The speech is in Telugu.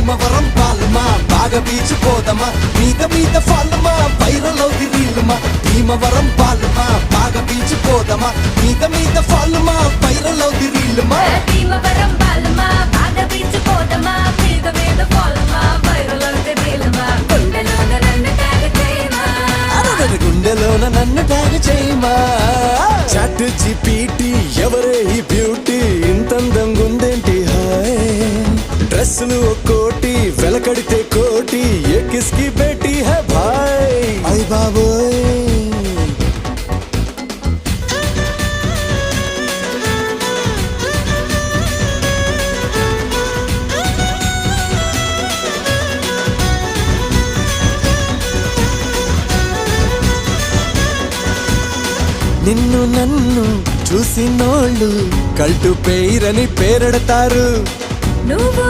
భీమవరం పాలమా బాగా బీచిపోదమా మీద మీద ఫాలమా వైరల్ అవుది రీలుమా భీమవరం పాలమా బాగా బీచిపోదమా మీద మీద ఫాలమా వైరల్ అవుది రీలుమా భీమవరం పాలమా బాగా బీచిపోదమా మీద మీద ఫాలమా వైరల్ అవుది రీలుమా గుండెలోన నన్ను ట్యాగ్ చేయమా చాట్ జీపీటీ ఎవరే ఈ బ్యూటీ ఇంతందంగా ఉందేంటి హాయ్ డ్రెస్సులు ఒక్కోటి వెలకడితే కోటి ఏ కిస్కి బేటీ హై భాయ్ అయ్ బాబోయ్ నిన్ను నన్ను చూసినోళ్ళు కల్టు పేరని పేరెడతారు నువ్వు